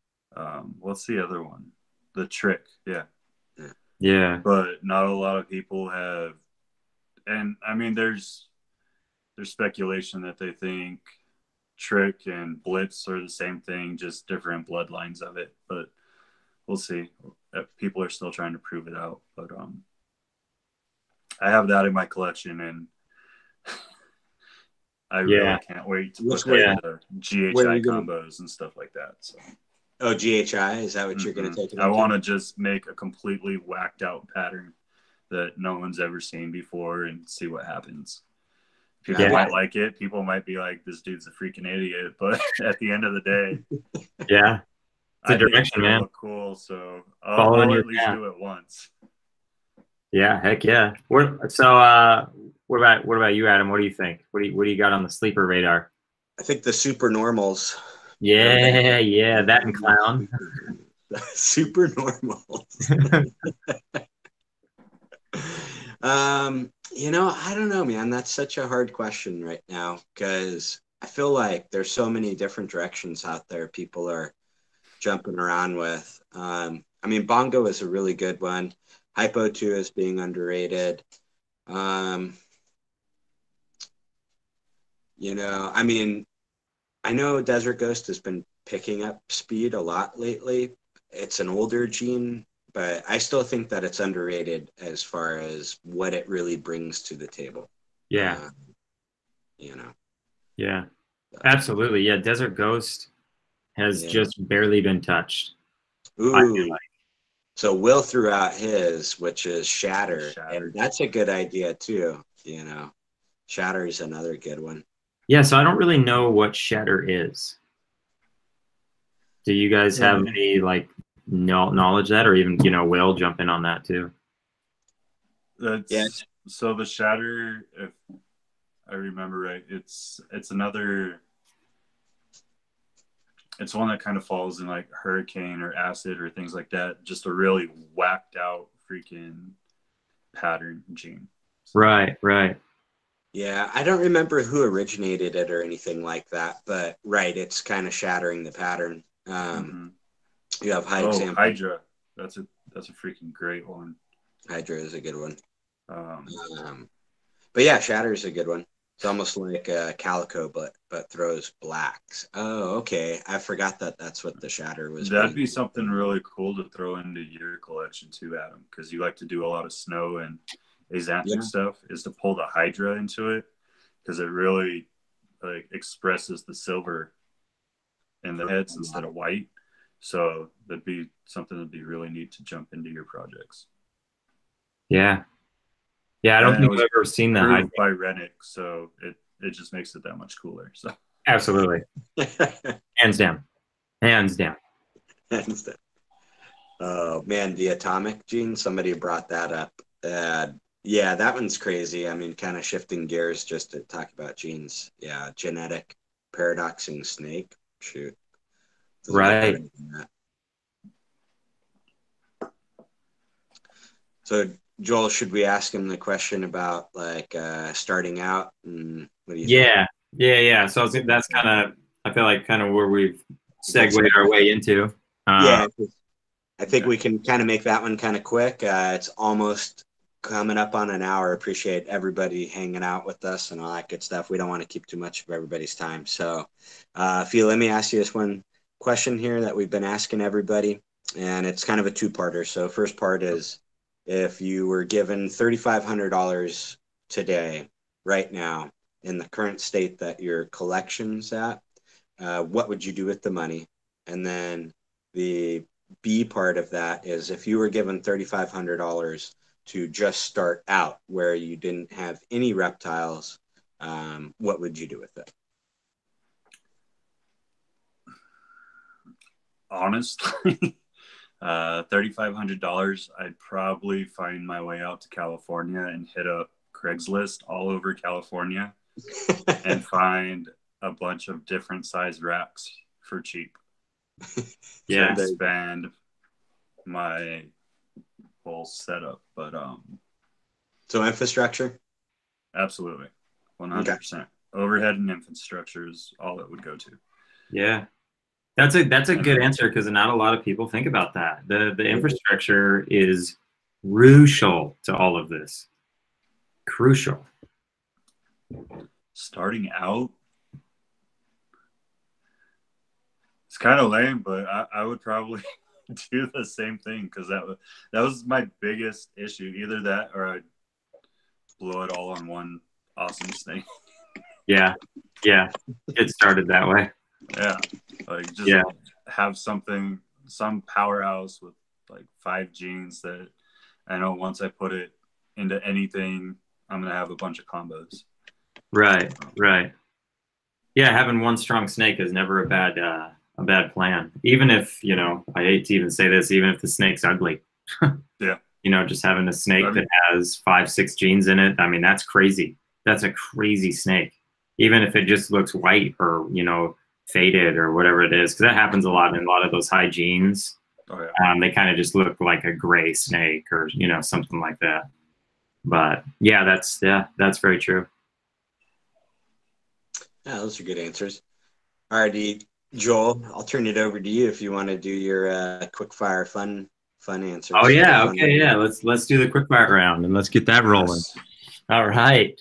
What's the other one? The trick. Yeah. Yeah. But not a lot of people have, and I mean, there's speculation that they think trick and blitz are the same thing, just different bloodlines of it. But we'll see. People are still trying to prove it out. But I have that in my collection, and I really can't wait to put that into GHI combos and stuff like that. So. Oh, GHI? Is that what you're going to take it into? I want to just make a completely whacked out pattern that no one's ever seen before and see what happens. People might like it. People might be like, this dude's a freaking idiot. But at the end of the day, yeah, it's a direction, man. Look cool, so I'll at least do it once. Yeah, heck yeah. What about you, Adam? What do you think? What do you got on the sleeper radar? I think the super normals. Yeah, that and clown. Super normals. I don't know, man. That's such a hard question right now because I feel like there's so many different directions out there people are jumping around with. I mean, bongo is a really good one. Hypo 2 is being underrated. I mean, I know Desert Ghost has been picking up speed a lot lately. It's an older gene, but I still think that it's underrated as far as what it really brings to the table. Yeah. Yeah, absolutely. Yeah, Desert Ghost has just barely been touched. Ooh. I feel like. So Will threw out his, which is Shatter. And that's a good idea too. Shatter is another good one. Yeah, so I don't really know what Shatter is. Do you guys have any knowledge that, or even Will jump in on that too? So the Shatter, if I remember right, it's another. It's one that kind of falls in like hurricane or acid or things like that. Just a really whacked out freaking pattern gene. Right. Yeah, I don't remember who originated it or anything like that, but it's kind of shattering the pattern. You have Hydra. That's a freaking great one. Hydra is a good one. But yeah, Shatter is a good one. It's almost like a Calico, but throws blacks. Oh, okay. I forgot that's what the Shatter was. That'd be something really cool to throw into your collection too, Adam, because you like to do a lot of snow and axanthic stuff. Is to pull the Hydra into it because it really expresses the silver in the heads instead of white. So that'd be something that'd be really neat to jump into your projects. Yeah. Yeah, I don't think I've ever seen that by Rennick, so it just makes it that much cooler. So absolutely, hands down. Oh man, the atomic gene. Somebody brought that up. Yeah, that one's crazy. I mean, kind of shifting gears just to talk about genes. Yeah, genetic paradoxing snake. Shoot, doesn't get better Right. than that. So, Joel, should we ask him the question about like starting out? And what do you think? Yeah. Yeah. Yeah. So that's kind of, I feel like kind of where we've Good segued our segue. way into. Uh, Yeah, I think Okay. we can kind of make that one kind of quick. It's almost coming up on an hour. Appreciate everybody hanging out with us and all that good stuff. We don't want to keep too much of everybody's time. So, Phil, let me ask you this one question here that we've been asking everybody, and it's kind of a two-parter. So, first part is if you were given $3,500 today, right now, in the current state that your collection's at, what would you do with the money? And then the B part of that is if you were given $3,500 to just start out where you didn't have any reptiles, what would you do with it? Honestly, $3,500, I'd probably find my way out to California and hit up Craigslist all over California and find a bunch of different sized racks for cheap to yeah. expand my whole setup. But So infrastructure? absolutely, Okay. 100%. Overhead and infrastructure is all it would go to. Yeah. That's a good answer because not a lot of people think about that. The infrastructure is crucial to all of this. Crucial. Starting out, it's kind of lame, but I would probably do the same thing because that was my biggest issue. Either that or I'd blow it all on one awesome snake. Yeah. Yeah. It started that way. Yeah, like just Yeah. have some powerhouse with like 5 genes that I know once I put it into anything, I'm gonna have a bunch of combos. Right. Right. Yeah. Having one strong snake is never a bad plan. Even if, I hate to even say this, even if the snake's ugly. Yeah. Just having a snake I mean, that has 5, 6 genes in it. I mean, that's crazy. That's a crazy snake. Even if it just looks white or, faded or whatever it is, because that happens a lot in a lot of those high genes. oh yeah. They kind of just look like a gray snake or, something like that. But yeah, that's very true. Yeah, those are good answers. Alrighty, Joel, I'll turn it over to you if you want to do your quick fire fun answers. Oh yeah, Fun okay, yeah. Let's do the quick fire round and let's get that rolling. Yes. All right.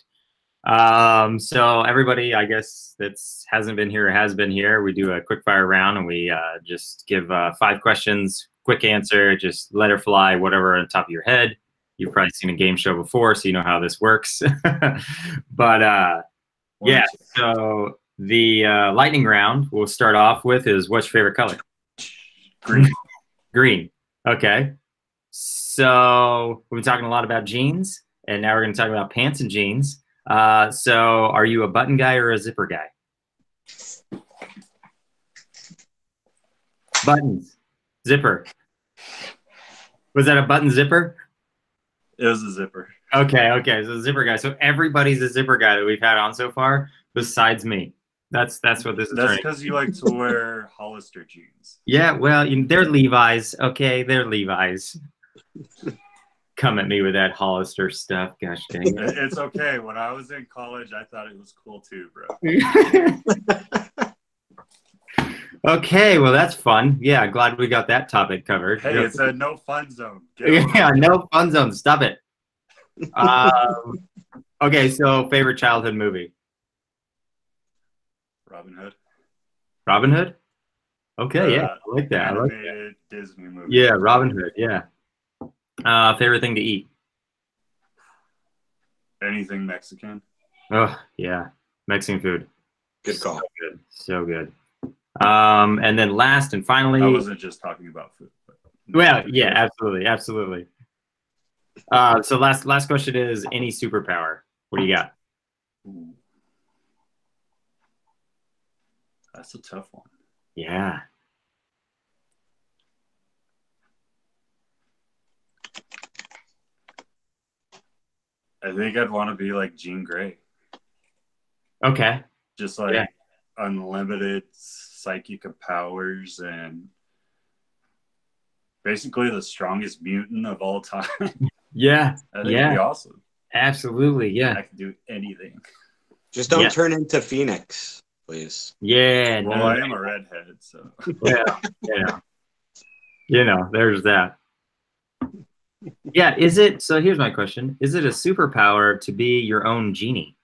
So everybody, I guess that hasn't been here or has been here, we do a quick fire round and we just give 5 questions, quick answer, just let her fly, whatever on top of your head. You've probably seen a game show before, so you know how this works. But yeah, so the lightning round we'll start off with is what's your favorite color? Green. Green. Okay. So we've been talking a lot about jeans, and now we're going to talk about pants and jeans. So are you a button guy or a zipper guy? Buttons. Zipper. Was that a button zipper? It was a zipper. Okay. So zipper guy. So everybody's a zipper guy that we've had on so far, besides me. That's what this is. That's because you like to wear Hollister jeans. Yeah, well, they're Levi's. Okay, they're Levi's. Come at me with that Hollister stuff. Gosh dang it. It's okay. When I was in college, I thought it was cool too, bro. Okay, well, that's fun. Yeah, glad we got that topic covered. Hey, it's a no fun zone. Yeah, no fun zone. Stop it. Okay, so favorite childhood movie? Robin Hood. Robin Hood? Okay, yeah, I like that. Animated Disney movie. Yeah, Robin Hood, yeah. Favorite thing to eat? Anything Mexican. Oh, yeah, Mexican food. Good call. So good. And then last and finally, I wasn't just talking about food. Well, yeah, absolutely. So last question is any superpower? What do you got? Ooh. That's a tough one. Yeah. I think I'd want to be like Jean Grey. Okay. Just like unlimited psychic powers and basically the strongest mutant of all time. Yeah. I think it'd be awesome. Absolutely. Yeah. I can do anything. Just don't turn into Phoenix, please. Yeah. Well, I am a redhead, so. Yeah. You know, there's that. Yeah. Is it, so here's my question. Is it a superpower to be your own genie?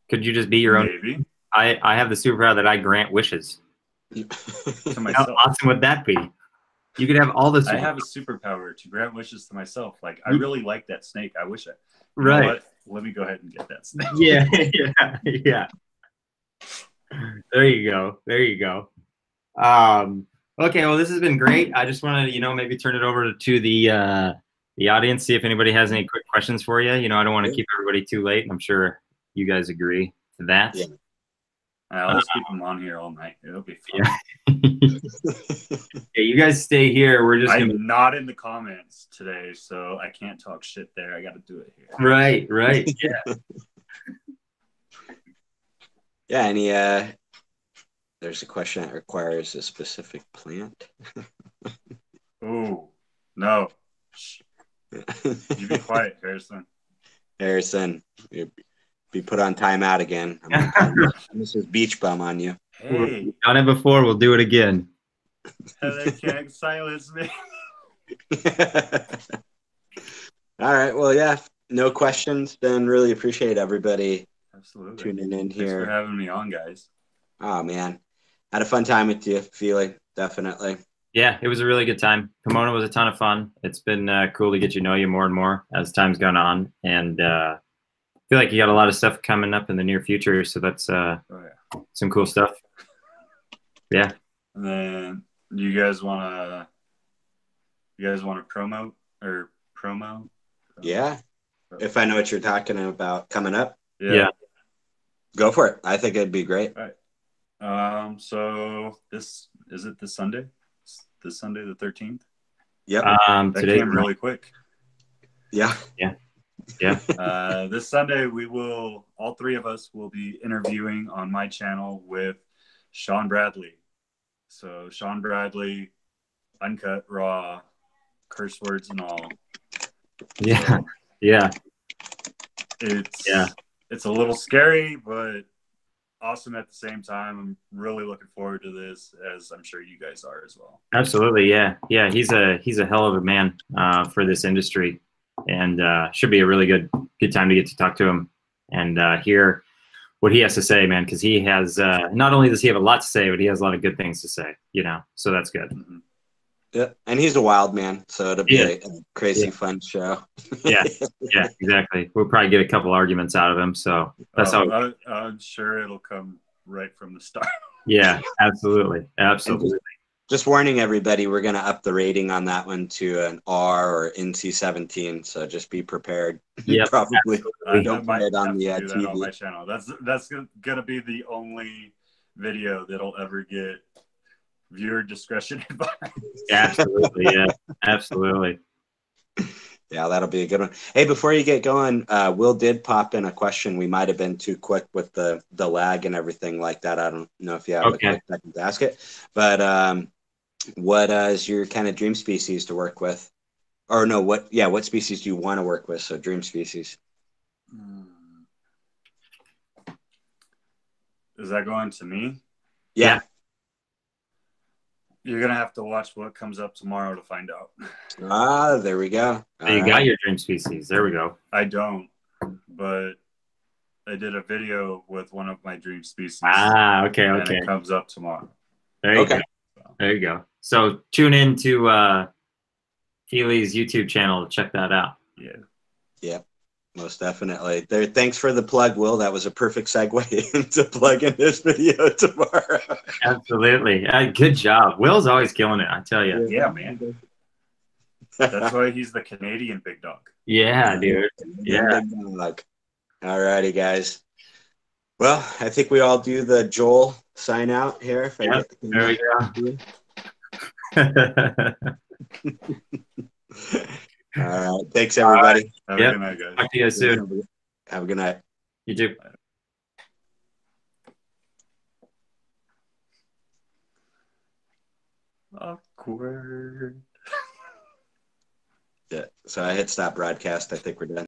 Could you just be your own? Maybe. I have the superpower that I grant wishes. To myself. How awesome would that be? You could have all the I have a superpower to grant wishes to myself. Like, I really like that snake. I wish I. You know what? Let me go ahead and get that snake. Yeah. There you go. Okay, well, this has been great. I just wanted to, maybe turn it over to the audience, see if anybody has any quick questions for you. I don't want to keep everybody too late. I'm sure you guys agree to that. Yeah. I'll just keep them on here all night. It'll be fun. Yeah, you guys stay here. I'm not in the comments today, so I can't talk shit there. I got to do it here. Right. Yeah. Yeah. There's a question that requires a specific plant. Oh, no. You be quiet, Harrison. Harrison, you'd be put on timeout again. This is beach bum on you. Hey. We've done it before. We'll do it again. They can't silence me. All right. Well, yeah. No questions. Then really appreciate everybody tuning in here. Thanks for having me on, guys. Oh, man. Had a fun time with you, Fealy. Definitely. Yeah, it was a really good time. Pomona was a ton of fun. It's been cool to get to know you more and more as time's gone on. And I feel like you got a lot of stuff coming up in the near future. So that's some cool stuff. Yeah. And then you guys want to promote? Yeah. If I know what you're talking about coming up. Yeah. Go for it. I think it'd be great. All right. So this Sunday? This Sunday the 13th? Yep. That came really quick. Yeah. This Sunday all three of us will be interviewing on my channel with Sean Bradley. So Sean Bradley, uncut, raw, curse words and all. Yeah. So yeah. It's a little scary, but awesome at the same time. I'm really looking forward to this, as I'm sure you guys are as well. Absolutely. Yeah. He's a hell of a man for this industry, and should be a really good time to get to talk to him and hear what he has to say, man. Because he has not only does he have a lot to say, but he has a lot of good things to say. So that's good. Mm-hmm. Yeah, and he's a wild man, so it'll be a crazy fun show. Yeah, exactly. We'll probably get a couple arguments out of him, so that's how. I'm sure it'll come right from the start. Yeah, absolutely. Just warning everybody, we're going to up the rating on that one to an R or NC-17, so just be prepared. Yeah, probably don't put it on the TV. On my channel. That's going to be the only video that'll ever get viewer discretion advised. Absolutely, yeah, absolutely. Yeah, that'll be a good one. Hey, before you get going, Will did pop in a question. We might have been too quick with the lag and everything like that. I don't know if you have a quick second to ask it, but what is your kind of dream species to work with? Or no, what species do you want to work with? So dream species. Is that going to me? Yeah. You're going to have to watch what comes up tomorrow to find out. There we go. You got your dream species. There we go. I don't, but I did a video with one of my dream species. Okay. And it comes up tomorrow. There you go. There you go. So tune in to Fealy's YouTube channel to check that out. Yeah. Most definitely. Thanks for the plug, Will. That was a perfect segue into plugging this video tomorrow. Absolutely. Good job. Will's always killing it, I tell you. Yeah, man. That's why he's the Canadian big dog. Yeah, dude. Yeah. All righty, guys. Well, I think we all do the Joel sign out here. There we go. All right. Thanks, everybody. Have a Yep. good night, guys. Talk to you guys soon. Have a good night. You too. Awkward. Yeah. So I hit stop broadcast. I think we're done.